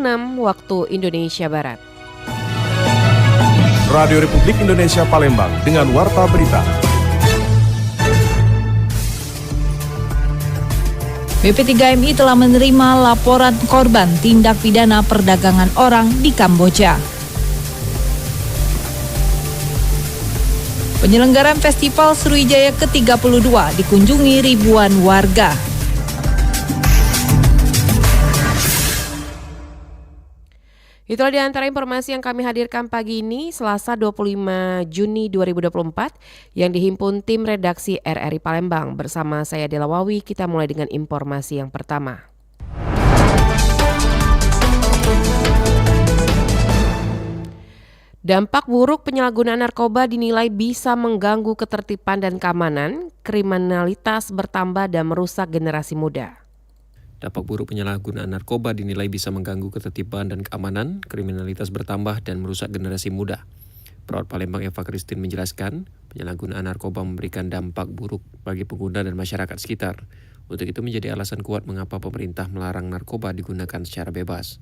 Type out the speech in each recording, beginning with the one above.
6 waktu Indonesia Barat. Radio Republik Indonesia Palembang dengan Warta Berita. BP3MI telah menerima laporan korban tindak pidana perdagangan orang di Kamboja. Penyelenggaraan Festival Sriwijaya ke-32 dikunjungi ribuan warga. Itulah di antara informasi yang kami hadirkan pagi ini, Selasa 25 Juni 2024, yang dihimpun tim redaksi RRI Palembang. Bersama saya Dela Wawi, kita mulai dengan informasi yang pertama. Dampak buruk penyalahgunaan narkoba dinilai bisa mengganggu ketertiban dan keamanan, kriminalitas bertambah dan merusak generasi muda. Dampak buruk penyalahgunaan narkoba dinilai bisa mengganggu ketertiban dan keamanan, kriminalitas bertambah dan merusak generasi muda. Perawat Palembang Eva Christine menjelaskan, penyalahgunaan narkoba memberikan dampak buruk bagi pengguna dan masyarakat sekitar. Untuk itu menjadi alasan kuat mengapa pemerintah melarang narkoba digunakan secara bebas.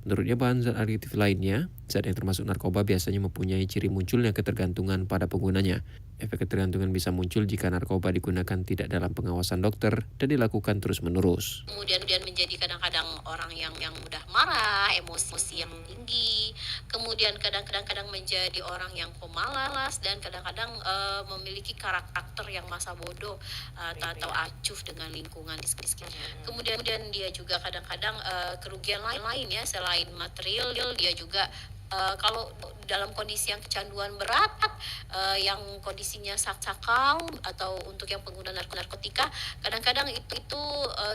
Menurutnya bahan zat adiktif lainnya, zat yang termasuk narkoba biasanya mempunyai ciri munculnya ketergantungan pada penggunanya. Efek ketergantungan bisa muncul jika narkoba digunakan tidak dalam pengawasan dokter dan dilakukan terus-menerus. Kemudian menjadi kadang-kadang orang yang mudah marah, emosi yang tinggi, kemudian kadang-kadang menjadi orang yang pemalas dan kadang-kadang memiliki karakter yang masa bodoh atau acuh dengan lingkungan di sekitarnya. Kemudian dia juga kadang-kadang kerugian lain ya, selain material, dia juga kalau dalam kondisi yang kecanduan berat, yang kondisinya sakau atau untuk yang pengguna narkotika, kadang-kadang itu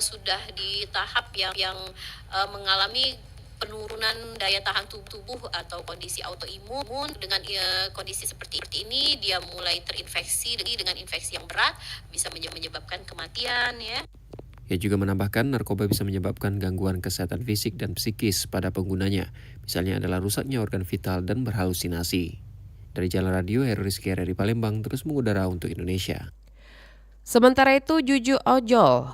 sudah di tahap yang mengalami penurunan daya tahan tubuh atau kondisi autoimun. Dengan kondisi seperti ini, dia mulai terinfeksi dengan infeksi yang berat, bisa menyebabkan kematian ya. Ia juga menambahkan narkoba bisa menyebabkan gangguan kesehatan fisik dan psikis pada penggunanya. Misalnya adalah rusaknya organ vital dan berhalusinasi. Dari Jalan Radio, Heru Rizky RRI Palembang terus mengudara untuk Indonesia. Sementara itu, Juju Onjol,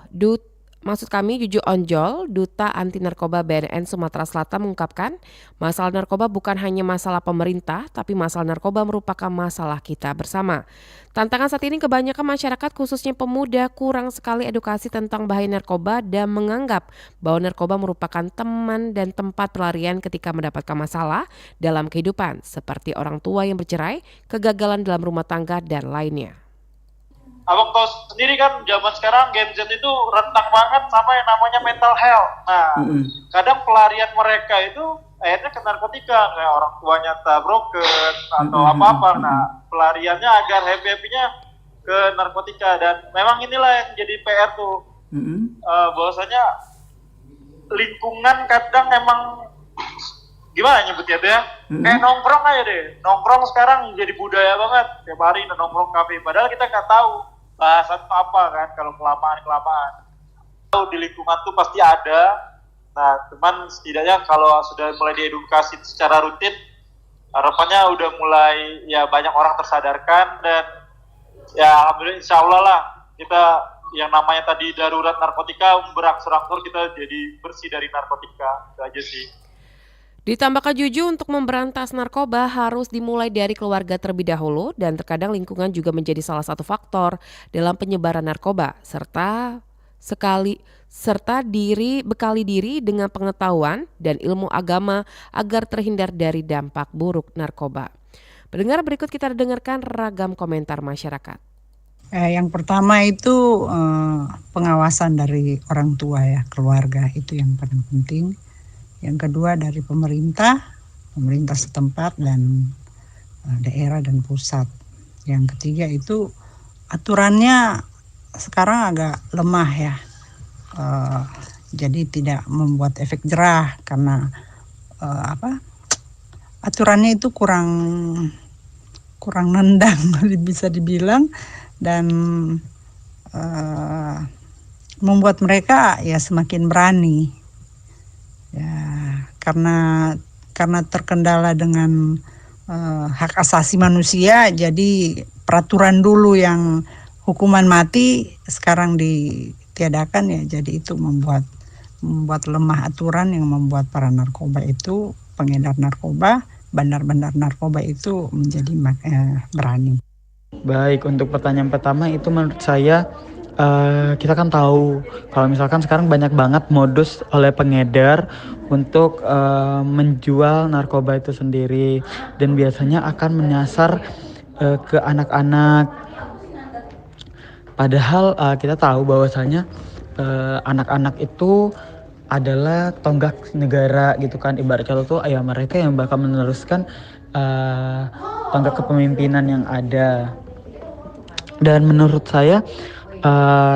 Duta Anti Narkoba BNN Sumatera Selatan mengungkapkan, masalah narkoba bukan hanya masalah pemerintah, tapi masalah narkoba merupakan masalah kita bersama. Tantangan saat ini kebanyakan masyarakat khususnya pemuda kurang sekali edukasi tentang bahaya narkoba dan menganggap bahwa narkoba merupakan teman dan tempat pelarian ketika mendapatkan masalah dalam kehidupan, seperti orang tua yang bercerai, kegagalan dalam rumah tangga, dan lainnya. Abang tahu sendiri kan zaman sekarang Gen Z itu rentan banget sama yang namanya mental health. Nah, kadang pelarian mereka itu akhirnya ke narkotika, kayak orang tuanya broken atau apa-apa. Nah, pelariannya agar happy-happynya ke narkotika, dan memang inilah yang jadi PR tuh. Bahwasanya lingkungan kadang emang gimana nyebutnya deh, kayak nongkrong aja deh. Nongkrong sekarang jadi budaya banget, tiap hari nongkrong kafe, padahal kita nggak tahu bahasan apa kan kalau kelamaan. Tahu di lingkungan tuh pasti ada. Nah, cuman setidaknya kalau sudah mulai diedukasi secara rutin, harapannya udah mulai ya banyak orang tersadarkan, dan ya alhamdulillah insya Allah lah kita yang namanya tadi darurat narkotika berangsur-angsur kita jadi bersih dari narkotika. Itu aja sih. Ditambahkan Juju, untuk memberantas narkoba harus dimulai dari keluarga terlebih dahulu, dan terkadang lingkungan juga menjadi salah satu faktor dalam penyebaran narkoba, serta bekali diri dengan pengetahuan dan ilmu agama agar terhindar dari dampak buruk narkoba. Pendengar, berikut kita dengarkan ragam komentar masyarakat. Yang pertama itu pengawasan dari orang tua ya, keluarga, itu yang paling penting. Yang kedua dari pemerintah setempat dan daerah dan pusat. Yang ketiga itu aturannya sekarang agak lemah ya, jadi tidak membuat efek jerah karena aturannya itu kurang nendang bisa dibilang, dan membuat mereka ya semakin berani. Ya, karena terkendala dengan hak asasi manusia, jadi peraturan dulu yang hukuman mati sekarang ditiadakan ya, jadi itu membuat membuat lemah aturan yang membuat para narkoba itu, pengedar narkoba, bandar-bandar narkoba itu menjadi berani. Baik, untuk pertanyaan pertama itu menurut saya kita kan tahu kalau misalkan sekarang banyak banget modus oleh pengedar untuk menjual narkoba itu sendiri, dan biasanya akan menyasar ke anak-anak. Padahal kita tahu bahwasanya anak-anak itu adalah tonggak negara gitu kan, ibarat kata tuh ya mereka yang bakal meneruskan tonggak kepemimpinan yang ada. Dan menurut saya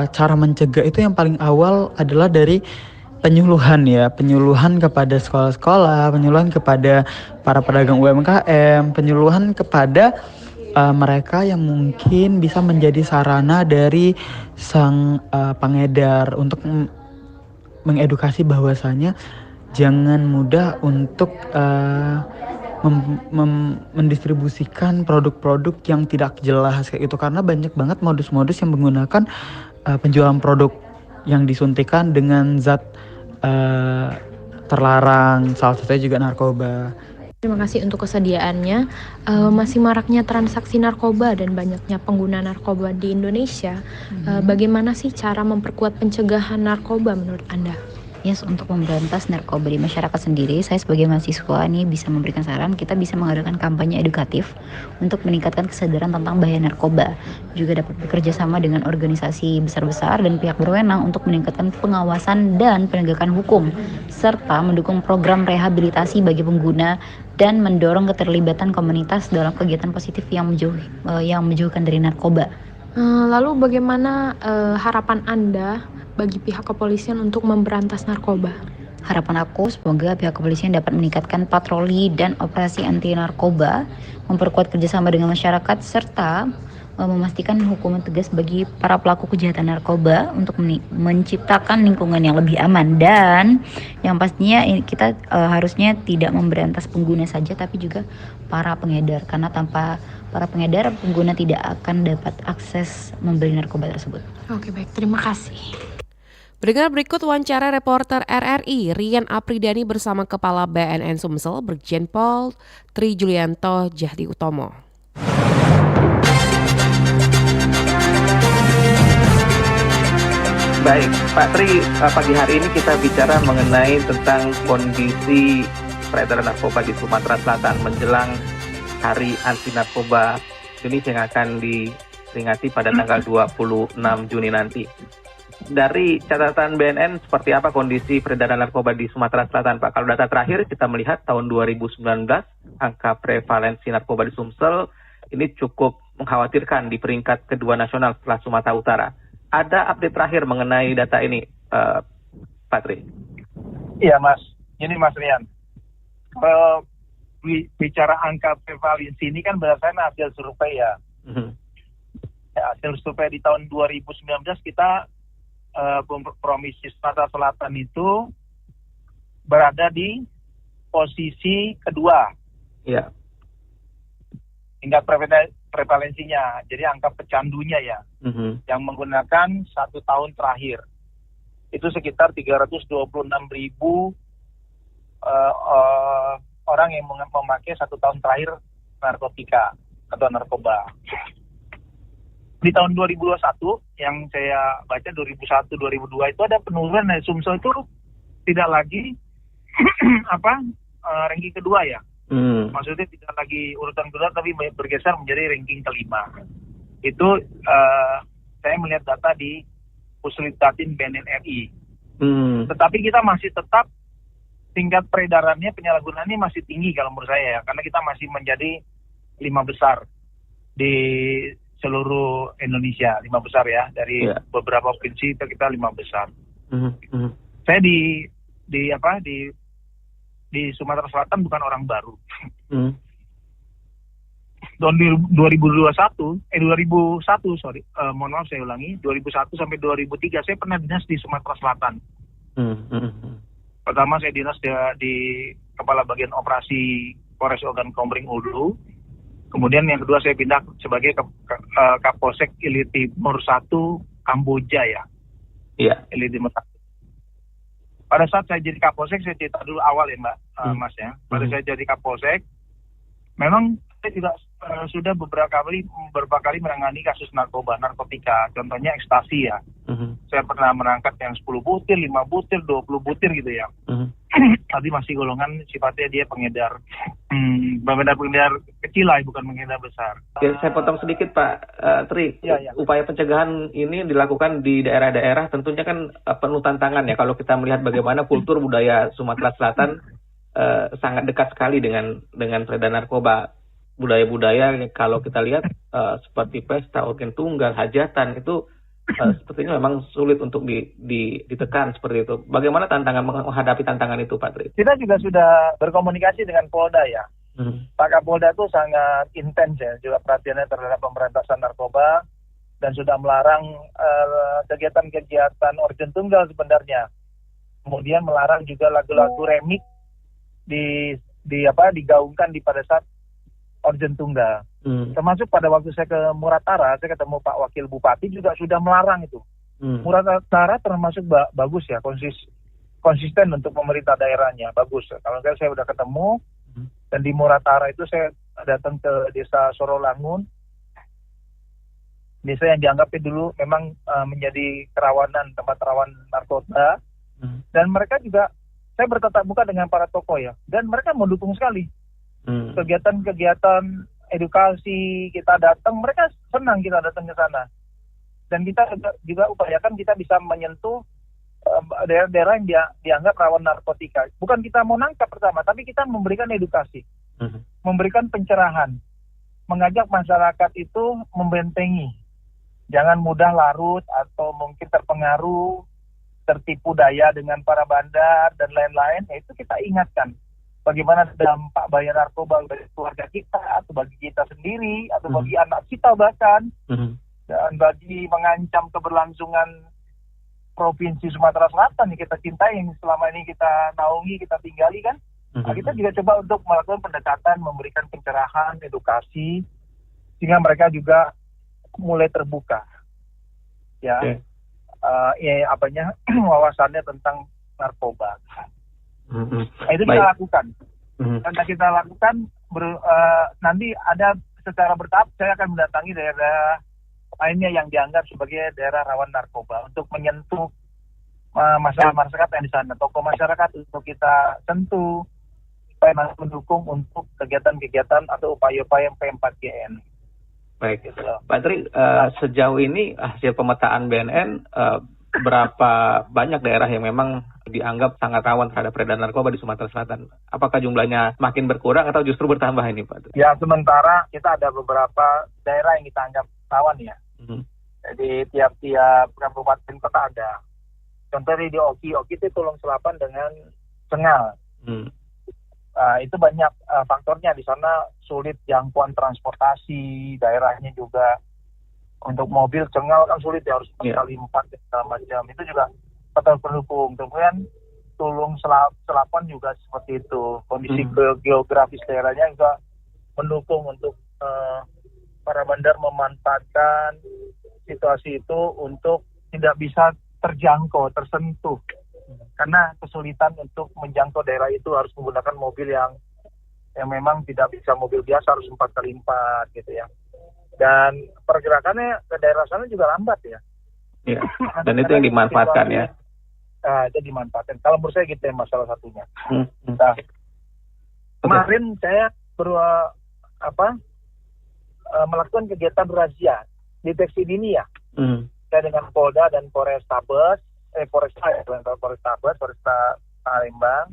cara mencegah itu yang paling awal adalah dari penyuluhan ya, penyuluhan kepada sekolah-sekolah, penyuluhan kepada para pedagang UMKM, penyuluhan kepada mereka yang mungkin bisa menjadi sarana dari sang pengedar untuk mengedukasi bahwasanya jangan mudah untuk mendistribusikan produk-produk yang tidak jelas kayak gitu, karena banyak banget modus-modus yang menggunakan penjualan produk yang disuntikan dengan zat terlarang, salah satunya juga narkoba. Terima kasih untuk kesediaannya. Masih maraknya transaksi narkoba dan banyaknya pengguna narkoba di Indonesia. Bagaimana sih cara memperkuat pencegahan narkoba menurut Anda? Yes, untuk memberantas narkoba di masyarakat sendiri, saya sebagai mahasiswa ini bisa memberikan saran, kita bisa mengadakan kampanye edukatif untuk meningkatkan kesadaran tentang bahaya narkoba. Juga dapat bekerja sama dengan organisasi besar-besar dan pihak berwenang untuk meningkatkan pengawasan dan penegakan hukum, serta mendukung program rehabilitasi bagi pengguna dan mendorong keterlibatan komunitas dalam kegiatan positif yang menjauhkan dari narkoba. Lalu bagaimana harapan Anda bagi pihak kepolisian untuk memberantas narkoba? Harapan aku semoga pihak kepolisian dapat meningkatkan patroli dan operasi anti narkoba, memperkuat kerjasama dengan masyarakat, serta memastikan hukuman tegas bagi para pelaku kejahatan narkoba untuk menciptakan lingkungan yang lebih aman. Dan yang pastinya kita harusnya tidak memberantas pengguna saja, tapi juga para pengedar, karena tanpa para pengedar, pengguna tidak akan dapat akses membeli narkoba tersebut. Oke, baik, terima kasih. Dengar berikut wawancara reporter RRI Rian Apridani bersama Kepala BNN Sumsel Brigjen Pol Tri Julianto Jahdi Utomo. Baik, Pak Tri, pagi hari ini kita bicara mengenai tentang kondisi peredaran narkoba di Sumatera Selatan menjelang Hari Anti Narkoba Indonesia yang akan diperingati pada tanggal 26 Juni nanti. Dari catatan BNN, seperti apa kondisi peredaran narkoba di Sumatera Selatan, Pak? Kalau data terakhir kita melihat tahun 2019, angka prevalensi narkoba di Sumsel ini cukup mengkhawatirkan di peringkat kedua nasional setelah Sumatera Utara. Ada update terakhir mengenai data ini, Pak Tri? Iya, Mas. Ini Mas Rian. Kalau bicara angka prevalensi ini kan berdasarkan hasil survei ya. Hasil survei di tahun 2019 kita provinsi Sumatera Selatan itu berada di posisi kedua. Iya. Tingkat prevalensinya, jadi angka pecandunya ya, yang menggunakan 1 tahun terakhir itu sekitar 326.000 orang yang memakai 1 tahun terakhir narkotika atau narkoba. Di tahun 2021 yang saya baca 2001-2002 itu ada penurunan dari Sumsel itu tidak lagi ranking kedua ya. Maksudnya tidak lagi urutan kedua tapi bergeser menjadi ranking kelima. Itu saya melihat data di Puslit-Datin BNN RI. Tetapi kita masih tetap tingkat peredarannya, penyalahgunaannya masih tinggi kalau menurut saya ya, karena kita masih menjadi 5 besar di seluruh Indonesia, 5 besar ya, dari beberapa provinsi kita 5 besar. Saya di Sumatera Selatan bukan orang baru. Tahun 2001, mohon maaf saya ulangi, 2001 sampai 2003 saya pernah dinas di Sumatera Selatan. Pertama saya dinas di Kepala Bagian Operasi Polres Ogan Komering Ulu. Kemudian yang kedua saya pindah sebagai Kapolsek Ilir Timur 1 Kamboja ya. Iya. Ilir Timur 1. pada saat saya jadi Kapolsek, saya cerita dulu awal ya Mbak, Mas ya. Pada saya jadi Kapolsek, memang saya juga sudah beberapa kali menangani kasus narkotika, contohnya ekstasi ya. Saya pernah menangkap yang 10 butir, 5 butir, 20 butir gitu ya. Tapi masih golongan sifatnya dia pengedar kecil lah, bukan pengedar besar. Ya, saya potong sedikit Pak Tri. Upaya pencegahan ini dilakukan di daerah-daerah tentunya kan penuh tantangan ya. Kalau kita melihat bagaimana kultur budaya Sumatera Selatan sangat dekat sekali dengan peredaran narkoba. Budaya-budaya kalau kita lihat seperti pesta, organ tunggal, hajatan itu sepertinya memang sulit untuk ditekan seperti itu. Bagaimana menghadapi tantangan itu, Pak Tri? Kita juga sudah berkomunikasi dengan Polda ya. Pak Kapolda itu sangat intens ya, juga perhatiannya terhadap pemberantasan narkoba dan sudah melarang kegiatan-kegiatan organ tunggal sebenarnya. Kemudian melarang juga lagu-lagu remix digaungkan pada saat organ tunggal. Termasuk pada waktu saya ke Muratara, saya ketemu Pak Wakil Bupati juga sudah melarang itu. Muratara termasuk bagus ya, konsisten untuk pemerintah daerahnya, bagus. Kalau enggak saya udah ketemu, dan di Muratara itu saya datang ke desa Sorolangun, desa yang dianggap dulu memang menjadi tempat rawan narkoba, dan mereka juga, saya bertatap muka dengan para tokoh ya, dan mereka mendukung sekali. Kegiatan-kegiatan edukasi kita datang, mereka senang kita datang ke sana. Dan kita juga upayakan kita bisa menyentuh daerah-daerah yang dianggap rawan narkotika. Bukan kita mau nangkap pertama, tapi kita memberikan edukasi, memberikan pencerahan, mengajak masyarakat itu membentengi, jangan mudah larut atau mungkin terpengaruh, tertipu daya dengan para bandar dan lain-lain. Itu kita ingatkan. Bagaimana dampak bahaya narkoba bagi keluarga kita, atau bagi kita sendiri, atau bagi anak kita bahkan, dan bagi mengancam keberlangsungan Provinsi Sumatera Selatan yang kita cintai, yang selama ini kita naungi, kita tinggali kan. Nah, kita juga coba untuk melakukan pendekatan, memberikan pencerahan, edukasi, sehingga mereka juga mulai terbuka. Ya, wawasannya tentang narkoba. Itu kita lakukan. Karena kita lakukan nanti ada secara bertahap saya akan mendatangi daerah lainnya yang dianggap sebagai daerah rawan narkoba untuk menyentuh masyarakat yang di sana, tokoh masyarakat untuk kita sentuh supaya mendukung untuk kegiatan-kegiatan atau upaya-upaya P4GN. Baik, gitu. Pak Tri, sejauh ini hasil pemetaan BNN berapa banyak daerah yang memang dianggap sangat rawan terhadap peredaran narkoba di Sumatera Selatan? Apakah jumlahnya makin berkurang atau justru bertambah ini, Pak? Ya, sementara kita ada beberapa daerah yang kita anggap rawan ya. Jadi tiap-tiap kabupaten kota ada. Contohnya di Oki itu Tulung Selapan dengan Cengal. Itu banyak faktornya di sana, sulit jangkauan transportasi, daerahnya juga untuk mobil Cengal kan sulit ya, harus 4x4 segala macam. Itu juga faktor pendukung. Kemudian Tulung Selapan juga seperti itu. Kondisi geografis daerahnya juga mendukung untuk para bandar memanfaatkan situasi itu untuk tidak bisa terjangkau, tersentuh. Karena kesulitan untuk menjangkau daerah itu harus menggunakan mobil yang memang tidak bisa mobil biasa, harus 4x4 gitu ya. Dan pergerakannya ke daerah sana juga lambat ya. Iya. Dan itu yang dimanfaatkan ya. Itu dimanfaatkan. Kalau menurut saya gitu ya masalah satunya. Nah, kemarin saya melakukan kegiatan razia, deteksi dini ya. Saya dengan Polda dan Polresta Palembang.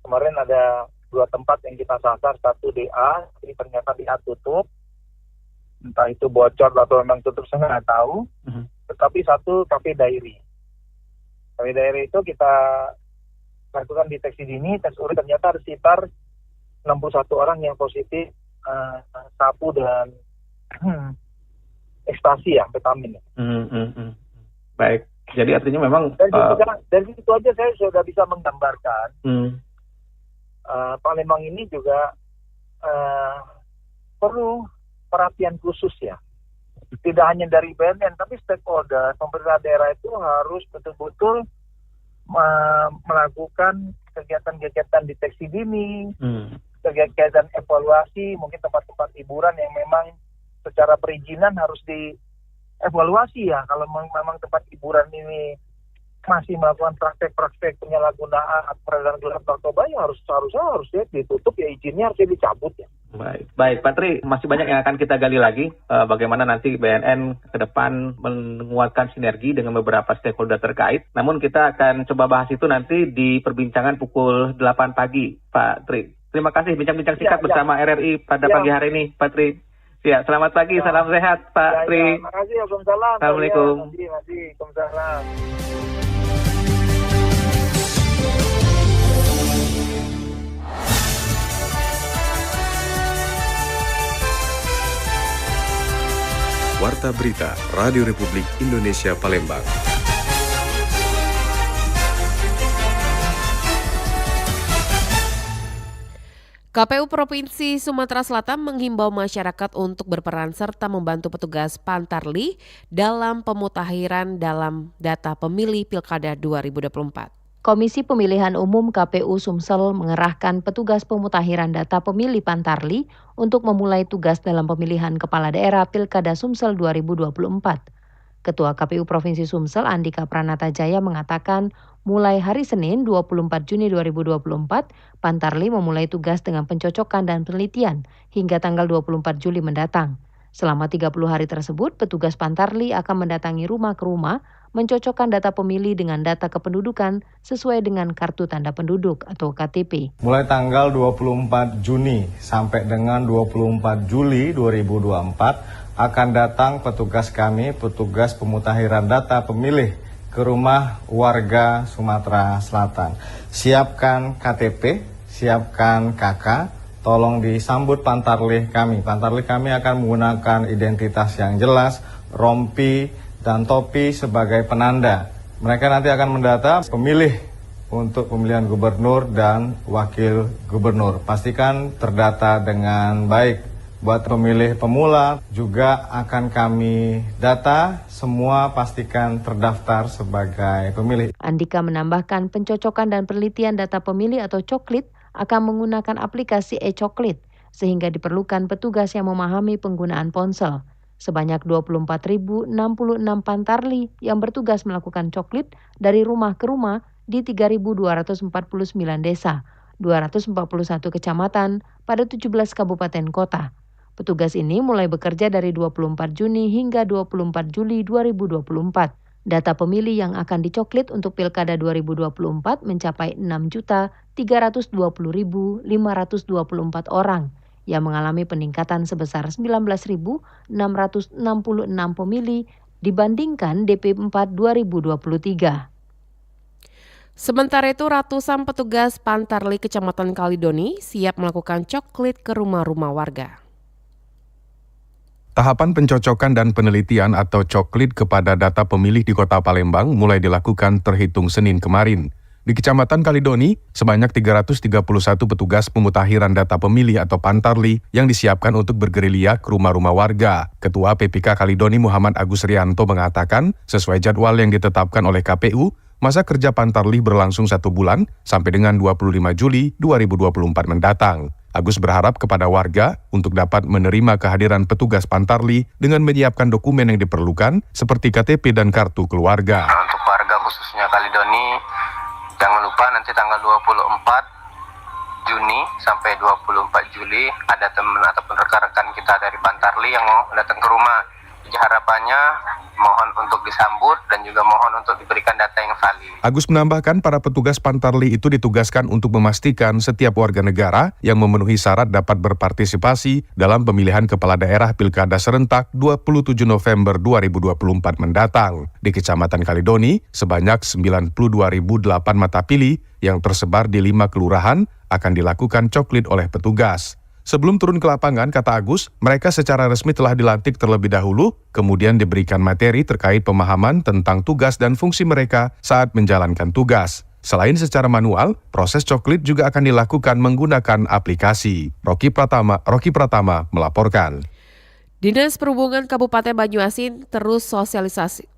Kemarin ada 2 tempat yang kita sasar, 1 DA, ini ternyata DA tutup. Entah itu bocor atau memang tutup, saya nggak tahu. Tetapi 1 kafe diary. Kafe diary itu kita lakukan deteksi dini, tes urin, ternyata ada sekitar 61 orang yang positif sabu dan ekstasi ya, amfetamin. Baik, jadi artinya memang dari situ aja saya sudah bisa menggambarkan Palembang ini juga perlu perhatian khusus ya. Tidak hanya dari BNN, tapi stakeholder, pemerintah daerah itu harus betul-betul melakukan kegiatan-kegiatan deteksi dini, kegiatan evaluasi, mungkin tempat-tempat hiburan yang memang secara perizinan harus dievaluasi ya. Kalau memang tempat hiburan ini masih melakukan praktek-praktek penyalahgunaan peredaran gelap narkoba, ya harusnya ditutup ya, izinnya harusnya dicabut ya. Baik, Pak Tri, masih banyak yang akan kita gali lagi. Bagaimana nanti BNN ke depan menguatkan sinergi dengan beberapa stakeholder terkait. Namun kita akan coba bahas itu nanti di perbincangan pukul 8 pagi, Pak Tri. Terima kasih bincang-bincang singkat bersama RRI pada pagi hari ini, Pak Tri. Ya, selamat pagi, salam sehat, Pak Tri. Terima kasih, Waalaikumsalam. Assalamualaikum. Waalaikumsalam. Warta Berita Radio Republik Indonesia Palembang. KPU Provinsi Sumatera Selatan menghimbau masyarakat untuk berperan serta membantu petugas Pantarli dalam pemutahiran dalam data pemilih Pilkada 2024. Komisi Pemilihan Umum KPU Sumsel mengerahkan petugas pemutahiran data pemilih Pantarli untuk memulai tugas dalam pemilihan kepala daerah Pilkada Sumsel 2024. Ketua KPU Provinsi Sumsel Andika Pranata Jaya mengatakan mulai hari Senin 24 Juni 2024, Pantarli memulai tugas dengan pencocokan dan penelitian hingga tanggal 24 Juli mendatang. Selama 30 hari tersebut, petugas Pantarli akan mendatangi rumah ke rumah, mencocokkan data pemilih dengan data kependudukan sesuai dengan kartu tanda penduduk atau KTP. Mulai tanggal 24 Juni sampai dengan 24 Juli 2024 akan datang petugas kami, petugas pemutahiran data pemilih ke rumah warga Sumatera Selatan. Siapkan KTP, siapkan KK, tolong disambut Pantarli kami. Pantarli kami akan menggunakan identitas yang jelas, rompi, dan topi sebagai penanda. Mereka nanti akan mendata pemilih untuk pemilihan gubernur dan wakil gubernur. Pastikan terdata dengan baik. Buat pemilih pemula juga akan kami data, semua pastikan terdaftar sebagai pemilih. Andika menambahkan pencocokan dan penelitian data pemilih atau coklit akan menggunakan aplikasi e-coklit sehingga diperlukan petugas yang memahami penggunaan ponsel. Sebanyak 24.066 Pantarli yang bertugas melakukan coklit dari rumah ke rumah di 3.249 desa, 241 kecamatan pada 17 kabupaten kota. Petugas ini mulai bekerja dari 24 Juni hingga 24 Juli 2024. Data pemilih yang akan dicoklit untuk Pilkada 2024 mencapai 6.320.524 orang yang mengalami peningkatan sebesar 19.666 pemilih dibandingkan DP4 2023. Sementara itu ratusan petugas Pantarli Kecamatan Kalidoni siap melakukan coklit ke rumah-rumah warga. Tahapan pencocokan dan penelitian atau coklit kepada data pemilih di Kota Palembang mulai dilakukan terhitung Senin kemarin. Di Kecamatan Kalidoni, sebanyak 331 petugas pemutakhiran data pemilih atau Pantarli yang disiapkan untuk bergerilya ke rumah-rumah warga. Ketua PPK Kalidoni Muhammad Agus Rianto mengatakan, sesuai jadwal yang ditetapkan oleh KPU, masa kerja Pantarli berlangsung 1 bulan sampai dengan 25 Juli 2024 mendatang. Agus berharap kepada warga untuk dapat menerima kehadiran petugas Pantarli dengan menyiapkan dokumen yang diperlukan seperti KTP dan kartu keluarga. Untuk warga khususnya Kalidoni, jangan lupa nanti tanggal 24 Juni sampai 24 Juli ada teman ataupun rekan-rekan kita dari Pantarli yang mau datang ke rumah. Jadi harapannya mohon untuk disambut dan juga mohon untuk diberikan data yang valid. Agus menambahkan para petugas Pantarli itu ditugaskan untuk memastikan setiap warga negara yang memenuhi syarat dapat berpartisipasi dalam pemilihan kepala daerah Pilkada serentak 27 November 2024 mendatang. Di Kecamatan Kalidoni, sebanyak 92.008 mata pilih yang tersebar di 5 kelurahan akan dilakukan coklit oleh petugas. Sebelum turun ke lapangan, kata Agus, mereka secara resmi telah dilantik terlebih dahulu, kemudian diberikan materi terkait pemahaman tentang tugas dan fungsi mereka saat menjalankan tugas. Selain secara manual, proses coklit juga akan dilakukan menggunakan aplikasi. Rocky Pratama melaporkan. Dinas Perhubungan Kabupaten Banyuasin terus sosialisasi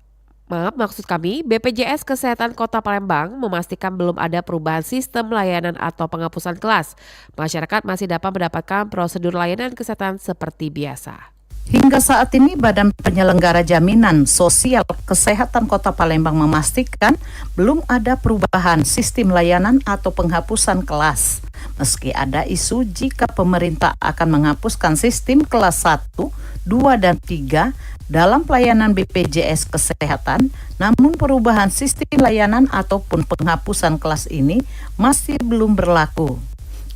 Maksud kami, BPJS Kesehatan Kota Palembang memastikan belum ada perubahan sistem layanan atau penghapusan kelas. Masyarakat masih dapat mendapatkan prosedur layanan kesehatan seperti biasa. Hingga saat ini, Badan Penyelenggara Jaminan Sosial Kesehatan Kota Palembang memastikan belum ada perubahan sistem layanan atau penghapusan kelas. Meski ada isu jika pemerintah akan menghapuskan sistem kelas 1, 2, dan 3 dalam pelayanan BPJS Kesehatan, namun perubahan sistem layanan ataupun penghapusan kelas ini masih belum berlaku.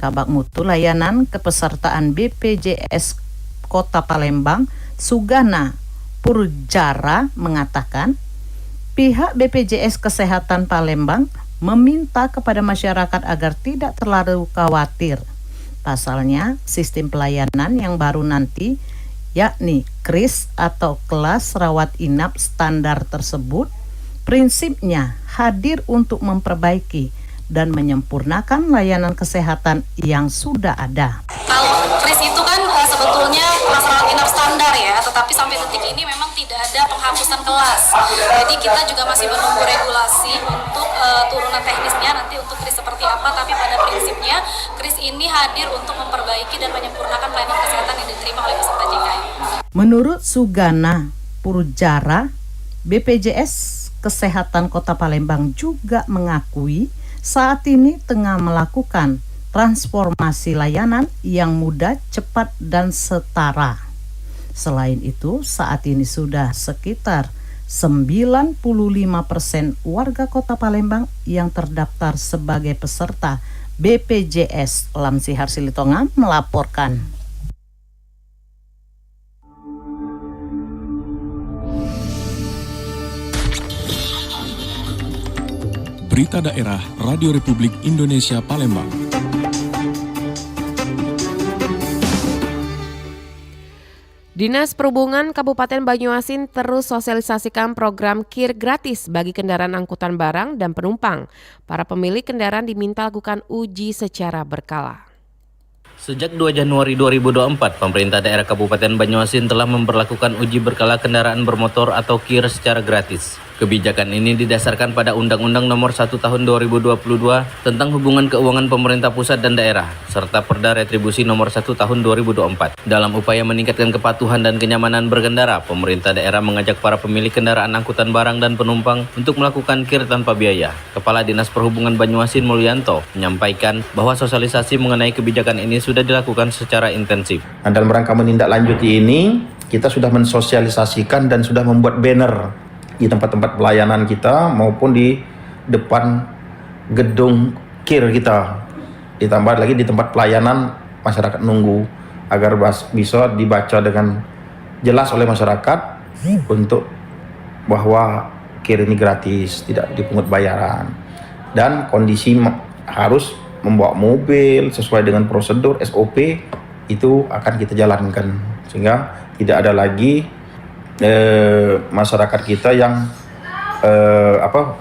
Kabag Mutu Layanan Kepesertaan BPJS Kota Palembang, Sugana Purjara mengatakan, pihak BPJS Kesehatan Palembang meminta kepada masyarakat agar tidak terlalu khawatir. Pasalnya, sistem pelayanan yang baru nanti, yakni KRIS atau kelas rawat inap standar tersebut, prinsipnya hadir untuk memperbaiki dan menyempurnakan layanan kesehatan yang sudah ada. Kalau KRIS itu kan sebetulnya kelas rawat inap standar ya, tetapi sampai detik ini memang tidak ada penghapusan kelas. Jadi kita juga masih menunggu regulasi untuk turunan teknisnya nanti untuk KRIS seperti apa, tapi pada prinsipnya KRIS ini hadir untuk memperbaiki dan menyempurnakan pelayanan kesehatan yang diterima oleh peserta JKN. Menurut Sugana Purjara, BPJS Kesehatan Kota Palembang juga mengakui saat ini tengah melakukan transformasi layanan yang mudah, cepat, dan setara. Selain itu, saat ini sudah sekitar 95% warga Kota Palembang yang terdaftar sebagai peserta BPJS. Lamsi Harsilitonga melaporkan. Berita Daerah Radio Republik Indonesia Palembang. Dinas Perhubungan Kabupaten Banyuasin terus sosialisasikan program KIR gratis bagi kendaraan angkutan barang dan penumpang. Para pemilik kendaraan diminta lakukan uji secara berkala. Sejak 2 Januari 2024, pemerintah daerah Kabupaten Banyuasin telah memberlakukan uji berkala kendaraan bermotor atau KIR secara gratis. Kebijakan ini didasarkan pada Undang-Undang Nomor 1 Tahun 2022 tentang hubungan keuangan pemerintah pusat dan daerah, serta Perda Retribusi Nomor 1 Tahun 2024. Dalam upaya meningkatkan kepatuhan dan kenyamanan berkendara, pemerintah daerah mengajak para pemilik kendaraan angkutan barang dan penumpang untuk melakukan KIR tanpa biaya. Kepala Dinas Perhubungan Banyuasin Mulyanto menyampaikan bahwa sosialisasi mengenai kebijakan ini sudah dilakukan secara intensif. Dalam rangka menindaklanjuti ini, kita sudah mensosialisasikan dan sudah membuat banner di tempat-tempat pelayanan kita maupun di depan gedung KIR kita. Ditambah lagi di tempat pelayanan masyarakat nunggu agar bisa dibaca dengan jelas oleh masyarakat untuk bahwa KIR ini gratis, tidak dipungut bayaran. Dan kondisi harus membawa mobil sesuai dengan prosedur SOP itu akan kita jalankan sehingga tidak ada lagi masyarakat kita yang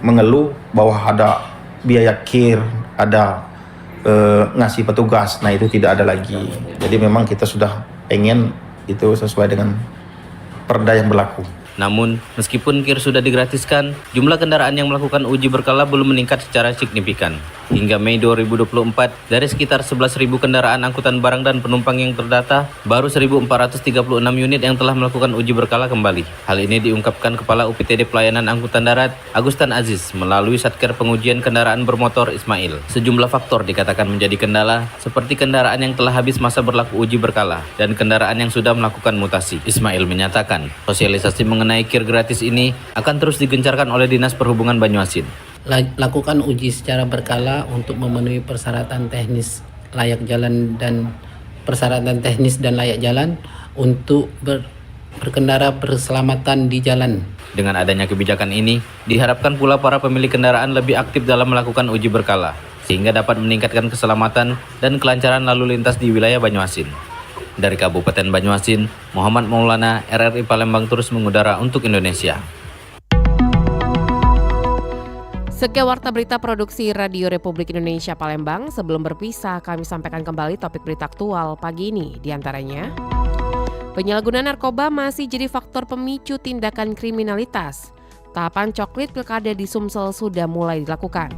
mengeluh bahwa ada biaya KIR, ada ngasih petugas. Nah, itu tidak ada lagi. Jadi memang kita sudah pengen itu sesuai dengan perda yang berlaku. Namun, meskipun KIR sudah digratiskan, jumlah kendaraan yang melakukan uji berkala belum meningkat secara signifikan. Hingga Mei 2024, dari sekitar 11.000 kendaraan angkutan barang dan penumpang yang terdata, baru 1.436 unit yang telah melakukan uji berkala kembali. Hal ini diungkapkan Kepala UPTD Pelayanan Angkutan Darat, Agustan Aziz, melalui Satker Pengujian Kendaraan Bermotor Ismail. Sejumlah faktor dikatakan menjadi kendala, seperti kendaraan yang telah habis masa berlaku uji berkala, dan kendaraan yang sudah melakukan mutasi. Ismail menyatakan, sosialisasi mengenai KIR gratis ini akan terus digencarkan oleh Dinas Perhubungan Banyuasin. Lakukan uji secara berkala untuk memenuhi persyaratan teknis layak jalan dan persyaratan teknis dan layak jalan untuk berkendara berselamatan di jalan. Dengan adanya kebijakan ini, diharapkan pula para pemilik kendaraan lebih aktif dalam melakukan uji berkala, sehingga dapat meningkatkan keselamatan dan kelancaran lalu lintas di wilayah Banyuasin. Dari Kabupaten Banyuasin, Muhammad Maulana, RRI Palembang terus mengudara untuk Indonesia. Sekian warta berita produksi Radio Republik Indonesia Palembang. Sebelum berpisah, kami sampaikan kembali topik berita aktual pagi ini. Di antaranya, penyalahgunaan narkoba masih jadi faktor pemicu tindakan kriminalitas. Tahapan coklit pilkada di Sumsel sudah mulai dilakukan.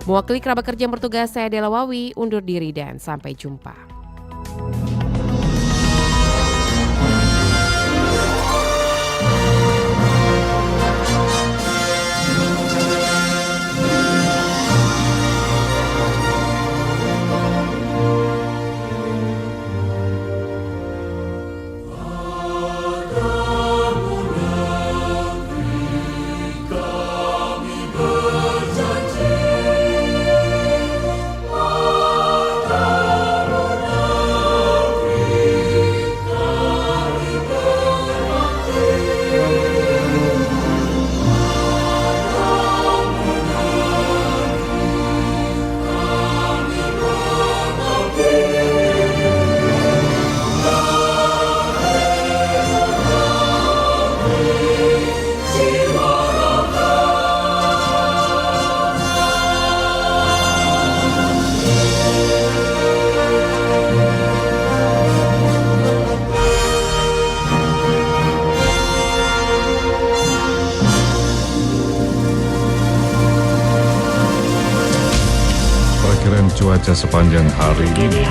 Mewakili kerabat kerja yang bertugas, saya Dela Wawi undur diri dan sampai jumpa. Cuaca sepanjang hari ini.